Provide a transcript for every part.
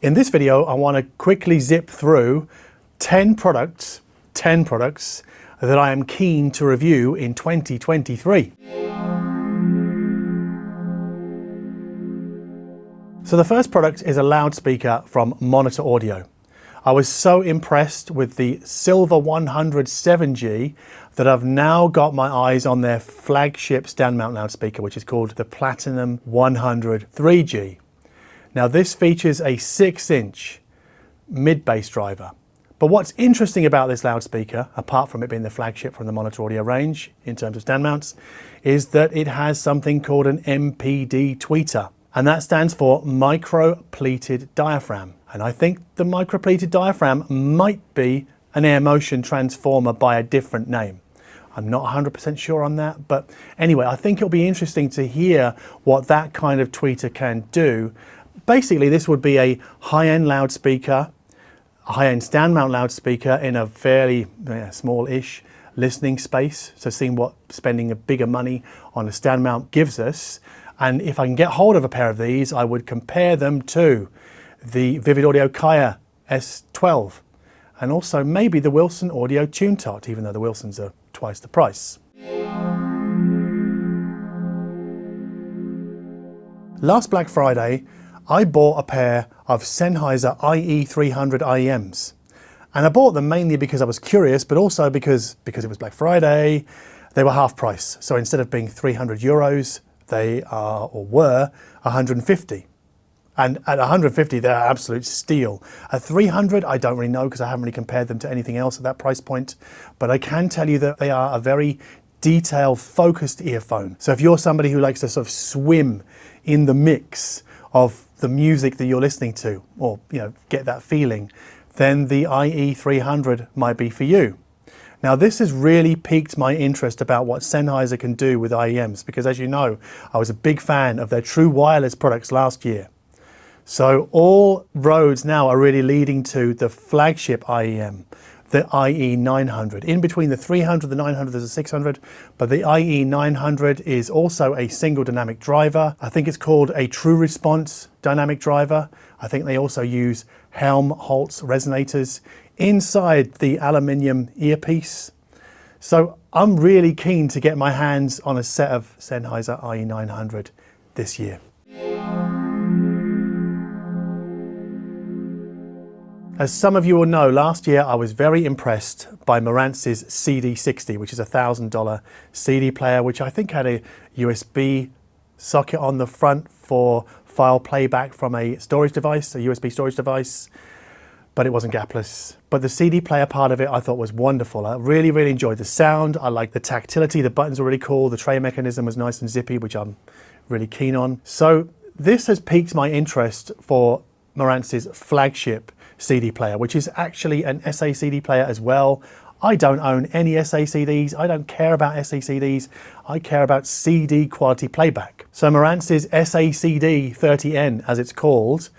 In this video, I want to quickly zip through 10 products that I am keen to review in 2023. So the first product is a loudspeaker from Monitor Audio. I was so impressed with the Silver 100 7G that I've now got my eyes on their flagship stand mount loudspeaker, which is called the Platinum 100 3G. Now this features a 6-inch mid-bass driver. But what's interesting about this loudspeaker, apart from it being the flagship from the Monitor Audio range in terms of stand mounts, is that it has something called an MPD tweeter. And that stands for micro-pleated diaphragm. And I think the micro-pleated diaphragm might be an air motion transformer by a different name. I'm not 100% sure on that, but anyway, I think it'll be interesting to hear what that kind of tweeter can do. Basically, this would be a high-end loudspeaker, a high-end stand mount loudspeaker in a fairly small-ish listening space. So seeing what spending a bigger money on a stand mount gives us. And if I can get hold of a pair of these, I would compare them to the Vivid Audio Kaya S12 and also maybe the Wilson Audio TuneTot, even though the Wilsons are twice the price. Last Black Friday, I bought a pair of Sennheiser IE900 IEMs. And I bought them mainly because I was curious, but also because it was Black Friday, they were half price. So instead of being 300 euros, they are or were 150. And at 150, they're absolute steal. At 300, I don't really know because I haven't really compared them to anything else at that price point. But I can tell you that they are a very detail focused earphone. So if you're somebody who likes to sort of swim in the mix of the music that you're listening to, or get that feeling, then the IE900 might be for you. Now this has really piqued my interest about what Sennheiser can do with IEMs, because as you know, I was a big fan of their true wireless products last year. So all roads now are really leading to the flagship IEM, the IE900. In between the 300 and the 900 there's a 600, but the IE900 is also a single dynamic driver. I think it's called a true response dynamic driver. I think they also use Helmholtz resonators inside the aluminium earpiece. So I'm really keen to get my hands on a set of Sennheiser IE900 this year. As some of you will know, last year I was very impressed by Marantz's CD60, which is a $1,000 CD player, which I think had a USB socket on the front for file playback from a storage device, a USB storage device, but it wasn't gapless. But the CD player part of it I thought was wonderful. I really, really enjoyed the sound. I liked the tactility. The buttons were really cool. The tray mechanism was nice and zippy, which I'm really keen on. So this has piqued my interest for Marantz's flagship CD player, which is actually an SACD player as well. I don't own any SACDs. I don't care about SACDs. I care about CD quality playback. So Marantz's SACD 30N, as it's called,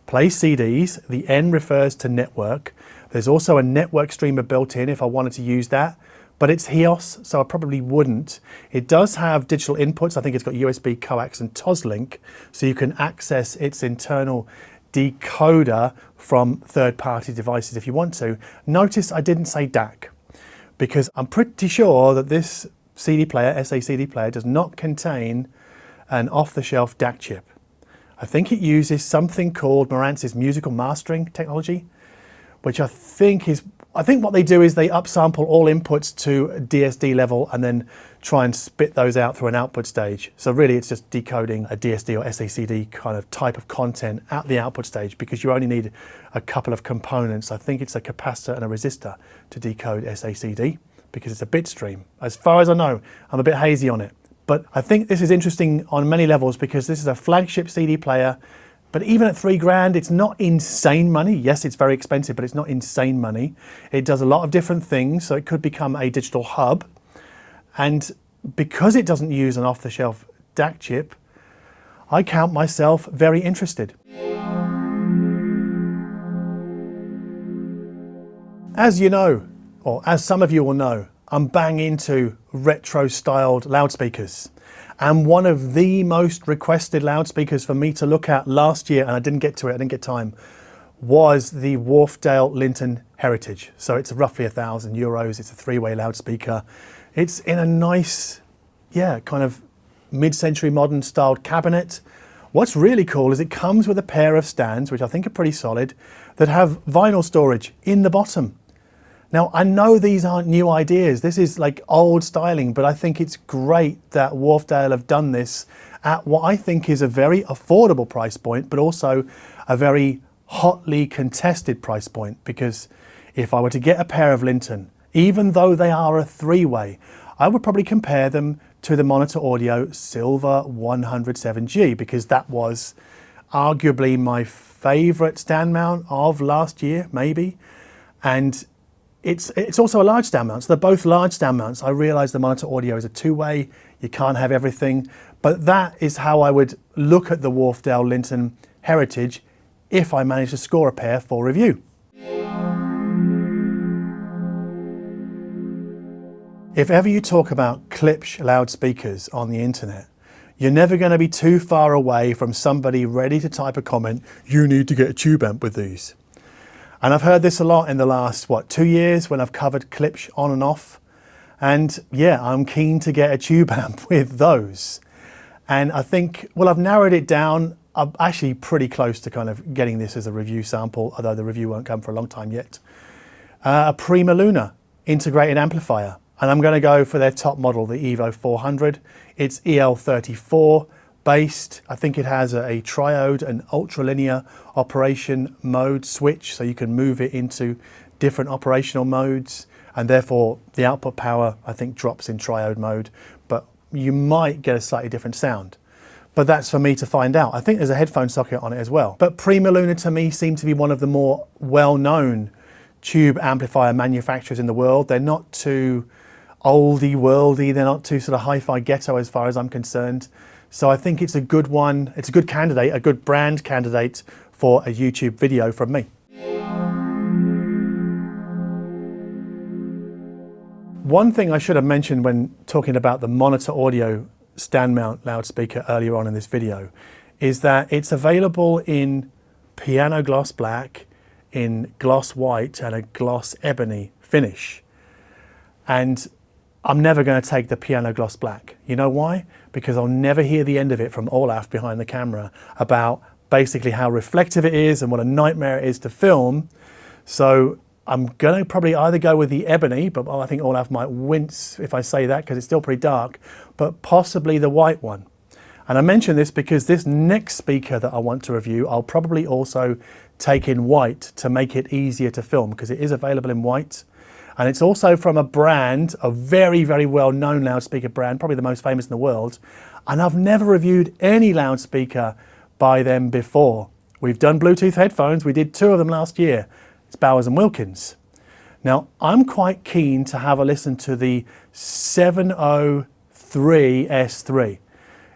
plays CDs. The N refers to network. There's also a network streamer built in if I wanted to use that, but it's HEOS, so I probably wouldn't. It does have digital inputs. I think it's got USB, coax and Toslink, so you can access its internal decoder from third-party devices if you want to. Notice I didn't say DAC, because I'm pretty sure that this CD player, SACD player, does not contain an off-the-shelf DAC chip. I think it uses something called Marantz's musical mastering technology, which I think what they do is they upsample all inputs to DSD level and then try and spit those out through an output stage. So really it's just decoding a DSD or SACD kind of type of content at the output stage, because you only need a couple of components. I think it's a capacitor and a resistor to decode SACD, because it's a bit stream. As far as I know, I'm a bit hazy on it. But I think this is interesting on many levels because this is a flagship CD player. But even at $3,000, it's not insane money. Yes, it's very expensive, but it's not insane money. It does a lot of different things, so it could become a digital hub. And because it doesn't use an off-the-shelf DAC chip, I count myself very interested. As you know, or as some of you will know, I'm bang into retro-styled loudspeakers. And one of the most requested loudspeakers for me to look at last year, and I didn't get to it, I didn't get time, was the Wharfedale Linton Heritage. So it's roughly €1,000. It's a three-way loudspeaker. It's in a nice, yeah, kind of mid-century modern styled cabinet. What's really cool is it comes with a pair of stands, which I think are pretty solid, that have vinyl storage in the bottom. Now, I know these aren't new ideas. This is like old styling, but I think it's great that Wharfedale have done this at what I think is a very affordable price point, but also a very hotly contested price point. Because if I were to get a pair of Linton, even though they are a three-way, I would probably compare them to the Darko.Audio Silver 107G, because that was arguably my favorite stand mount of last year, maybe. And it's also a large stand mount. So they're both large stand mounts. I realize the Darko.Audio is a two-way. You can't have everything. But that is how I would look at the Wharfedale Linton Heritage if I managed to score a pair for review. If ever you talk about Klipsch loudspeakers on the internet, you're never going to be too far away from somebody ready to type a comment, "You need to get a tube amp with these." And I've heard this a lot in the last, 2 years when I've covered Klipsch on and off. And yeah, I'm keen to get a tube amp with those. And I think, well, I've narrowed it down. I'm actually pretty close to kind of getting this as a review sample, although the review won't come for a long time yet. A PrimaLuna integrated amplifier. And I'm going to go for their top model, the EVO 400. It's EL34 based. I think it has a triode and ultralinear operation mode switch, so you can move it into different operational modes. And therefore, the output power, I think, drops in triode mode. But you might get a slightly different sound. But that's for me to find out. I think there's a headphone socket on it as well. But PrimaLuna to me seem to be one of the more well-known tube amplifier manufacturers in the world. They're not too oldie worldy, they're not too sort of hi-fi ghetto as far as I'm concerned. So I think it's a good one, it's a good candidate, a good brand candidate for a YouTube video from me. One thing I should have mentioned when talking about the Darko.Audio stand mount loudspeaker earlier on in this video is that it's available in piano gloss black, in gloss white and a gloss ebony finish. And I'm never going to take the piano gloss black. You know why? Because I'll never hear the end of it from Olaf behind the camera about basically how reflective it is and what a nightmare it is to film. So I'm going to probably either go with the ebony, but I think Olaf might wince if I say that because it's still pretty dark, but possibly the white one. And I mention this because this next speaker that I want to review, I'll probably also take in white to make it easier to film because it is available in white. And it's also from a brand, a very, very well-known loudspeaker brand, probably the most famous in the world. And I've never reviewed any loudspeaker by them before. We've done Bluetooth headphones. We did 2 of them last year. It's Bowers & Wilkins. Now, I'm quite keen to have a listen to the 703S3.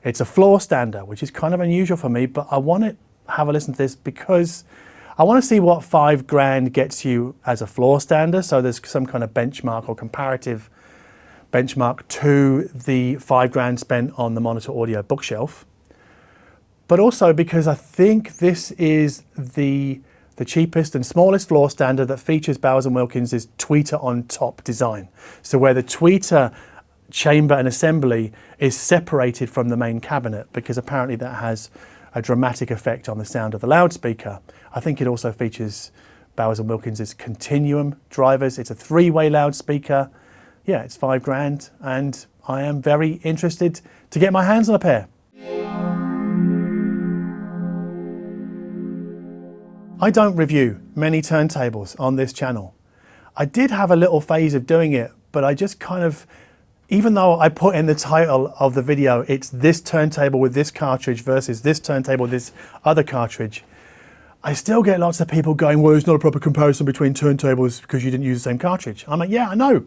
It's a floor stander, which is kind of unusual for me, but I want to have a listen to this because I want to see what $5,000 gets you as a floor stander. So there's some kind of benchmark or comparative benchmark to the $5,000 spent on the Darko.Audio bookshelf. But also because I think this is the cheapest and smallest floor stander that features Bowers & Wilkins' tweeter on top design. So where the tweeter chamber and assembly is separated from the main cabinet, because apparently that has a dramatic effect on the sound of the loudspeaker. I think it also features Bowers & Wilkins' Continuum drivers. It's a 3-way loudspeaker. Yeah, it's $5,000 and I am very interested to get my hands on a pair. I don't review many turntables on this channel. I did have a little phase of doing it, but I just kind of, even though I put in the title of the video, it's this turntable with this cartridge versus this turntable with this other cartridge, I still get lots of people going, well, it's not a proper comparison between turntables because you didn't use the same cartridge. I'm like, yeah, I know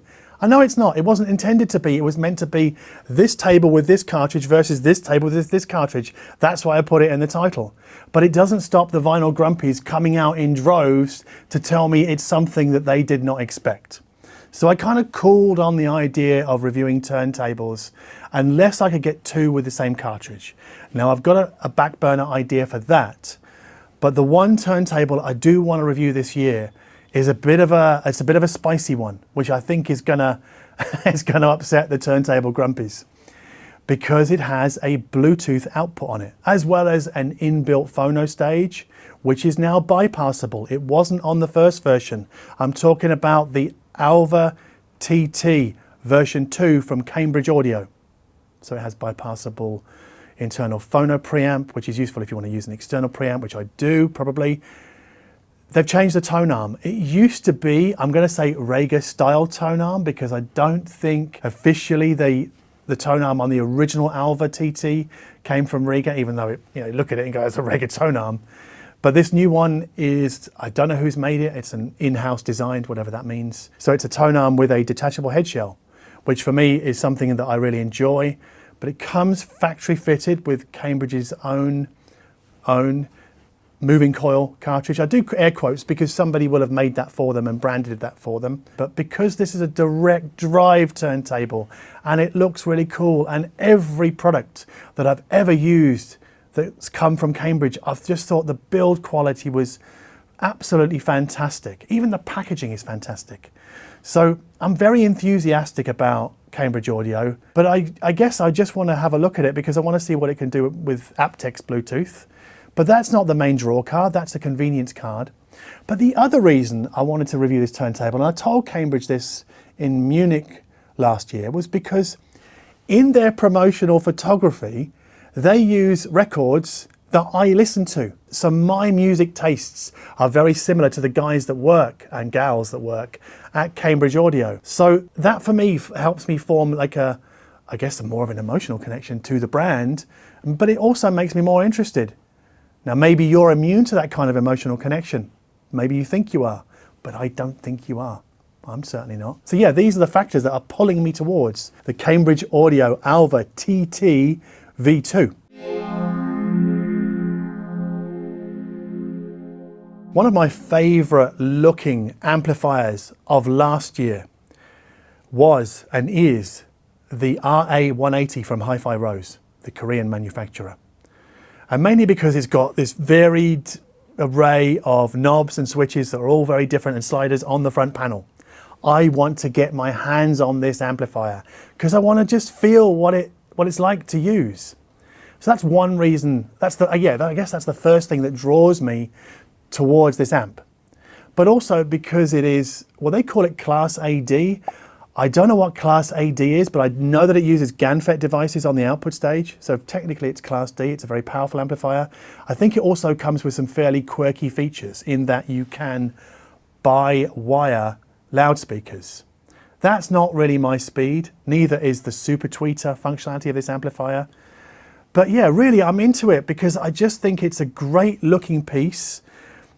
it's not. It wasn't intended to be. It was meant to be this table with this cartridge versus this table with this cartridge. That's why I put it in the title. But it doesn't stop the vinyl grumpies coming out in droves to tell me it's something that they did not expect. So I kind of cooled on the idea of reviewing turntables unless I could get 2 with the same cartridge. Now I've got a back burner idea for that, But the one turntable I do want to review this year is a bit of a spicy one, which I think is gonna upset the turntable grumpies, because it has a Bluetooth output on it, as well as an inbuilt phono stage, which is now bypassable. It wasn't on the first version. I'm talking about the Alva TT version 2 from Darko.Audio. So it has bypassable internal phono preamp, which is useful if you want to use an external preamp, which I do probably. They've changed the tone arm. It used to be, I'm going to say Rega style tone arm, because I don't think officially the tone arm on the original Alva TT came from Rega, even though you look at it and go, it's a Rega tone arm. But this new one is, I don't know who's made it. It's an in-house designed, whatever that means. So it's a tone arm with a detachable head shell, which for me is something that I really enjoy. But it comes factory fitted with Cambridge's own moving coil cartridge. I do air quotes because somebody will have made that for them and branded that for them. But because this is a direct drive turntable and it looks really cool, and every product that I've ever used that's come from Cambridge, I've just thought the build quality was absolutely fantastic. Even the packaging is fantastic. So I'm very enthusiastic about Darko.Audio, but I guess I just want to have a look at it because I want to see what it can do with aptX Bluetooth. But that's not the main draw card, that's a convenience card. But the other reason I wanted to review this turntable, and I told Cambridge this in Munich last year, was because in their promotional photography, they use records that I listen to. So my music tastes are very similar to the guys that work and gals that work at Darko.Audio. So that for me helps me form like I guess more of an emotional connection to the brand, but it also makes me more interested. Now maybe you're immune to that kind of emotional connection. Maybe you think you are, but I don't think you are. I'm certainly not. So yeah, these are the factors that are pulling me towards the Darko.Audio Alva TT V2. One of my favorite looking amplifiers of last year was and is the RA180 from Hi-Fi Rose, the Korean manufacturer. And mainly because it's got this varied array of knobs and switches that are all very different and sliders on the front panel. I want to get my hands on this amplifier because I want to just feel what it's like to use. So that's one reason. I guess that's the first thing that draws me towards this amp. But also because it is, well, they call it Class AD. I don't know what Class AD is, but I know that it uses GaNFET devices on the output stage. So technically it's Class D, it's a very powerful amplifier. I think it also comes with some fairly quirky features in that you can buy wire loudspeakers. That's not really my speed, neither is the super tweeter functionality of this amplifier. But yeah, really I'm into it because I just think it's a great looking piece.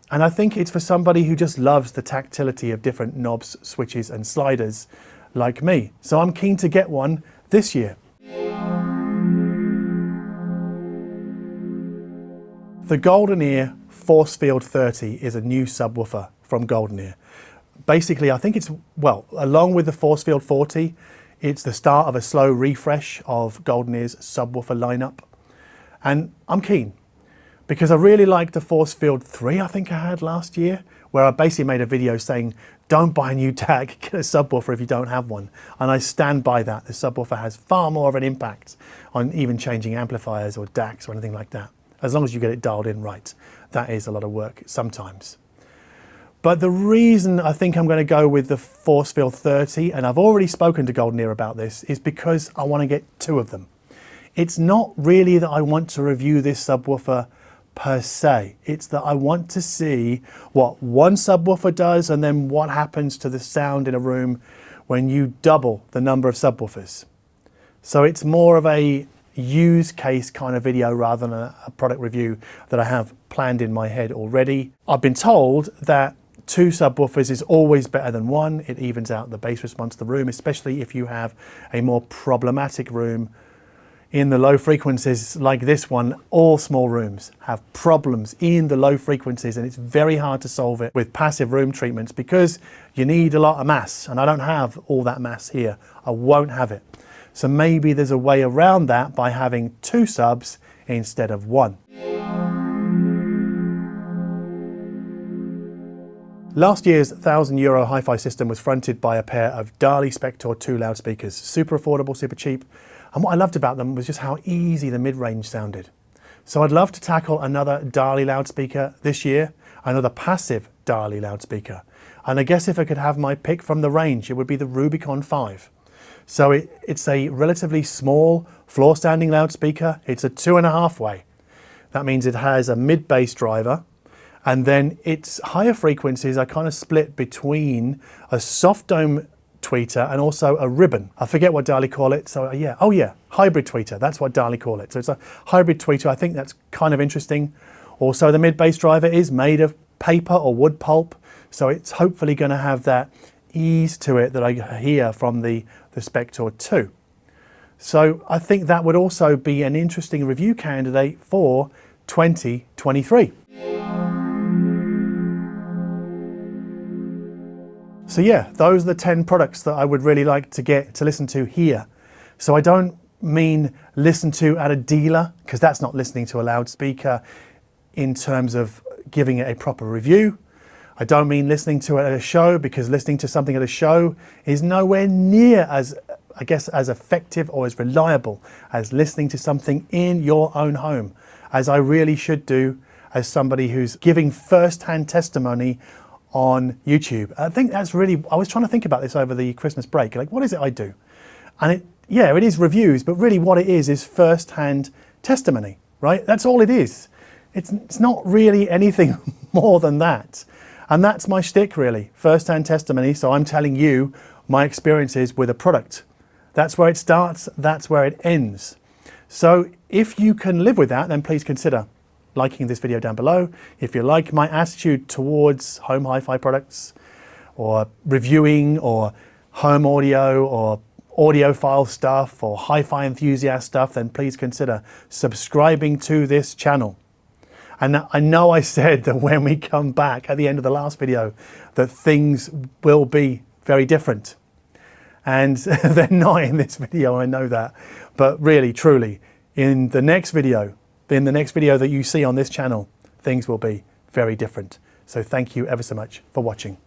And I think it's for somebody who just loves the tactility of different knobs, switches and sliders like me. So I'm keen to get one this year. The Golden Ear Forcefield 30 is a new subwoofer from Golden Ear. Basically, I think it's, well, along with the Forcefield 40, it's the start of a slow refresh of Golden Ear's subwoofer lineup. And I'm keen because I really liked the Forcefield 3 I think I had last year, where I basically made a video saying, don't buy a new DAC, get a subwoofer if you don't have one. And I stand by that. The subwoofer has far more of an impact on even changing amplifiers or DACs or anything like that. As long as you get it dialed in right. That is a lot of work sometimes. But the reason I think I'm going to go with the Forcefield 30, and I've already spoken to Golden Ear about this, is because I want to get two of them. It's not really that I want to review this subwoofer per se. It's that I want to see what one subwoofer does and then what happens to the sound in a room when you double the number of subwoofers. So it's more of a use case kind of video rather than a product review that I have planned in my head already. I've been told that two subwoofers is always better than one. It evens out the bass response to the room, especially if you have a more problematic room. In the low frequencies like this one, all small rooms have problems in the low frequencies, and it's very hard to solve it with passive room treatments because you need a lot of mass, and I don't have all that mass here. I won't have it. So maybe there's a way around that by having two subs instead of one. Last year's €1,000 hi-fi system was fronted by a pair of DALI Spector 2 loudspeakers. Super affordable, super cheap. And what I loved about them was just how easy the mid-range sounded. So I'd love to tackle another DALI loudspeaker this year, another passive DALI loudspeaker. And I guess if I could have my pick from the range, it would be the Rubicon 5. So it's a relatively small floor standing loudspeaker. It's a 2.5 way. That means it has a mid-bass driver, and then its higher frequencies are kind of split between a soft dome tweeter and also a ribbon. I forget what DALI call it. So yeah, oh yeah, hybrid tweeter. That's what DALI call it. So it's a hybrid tweeter. I think that's kind of interesting. Also, the mid-bass driver is made of paper or wood pulp. So it's hopefully going to have that ease to it that I hear from the Spector 2. So I think that would also be an interesting review candidate for 2023. So yeah, those are the 10 products that I would really like to get to listen to here. So I don't mean listen to at a dealer, because that's not listening to a loudspeaker in terms of giving it a proper review. I don't mean listening to it at a show, because listening to something at a show is nowhere near as, I guess, as effective or as reliable as listening to something in your own home, as I really should do as somebody who's giving first-hand testimony on YouTube. I think that's really, I was trying to think about this over the Christmas break, like what is it I do? And it is reviews, but really what it is first-hand testimony, right? That's all it is. It's not really anything more than that. And that's my shtick really, first-hand testimony. So I'm telling you my experiences with a product. That's where it starts, that's where it ends. So if you can live with that, then please consider liking this video down below. If you like my attitude towards home hi-fi products, or reviewing, or home audio, or audiophile stuff, or hi-fi enthusiast stuff, then please consider subscribing to this channel. And I know I said that when we come back at the end of the last video that things will be very different. And they're not in this video, I know that. But really, truly, in the next video that you see on this channel, things will be very different. So thank you ever so much for watching.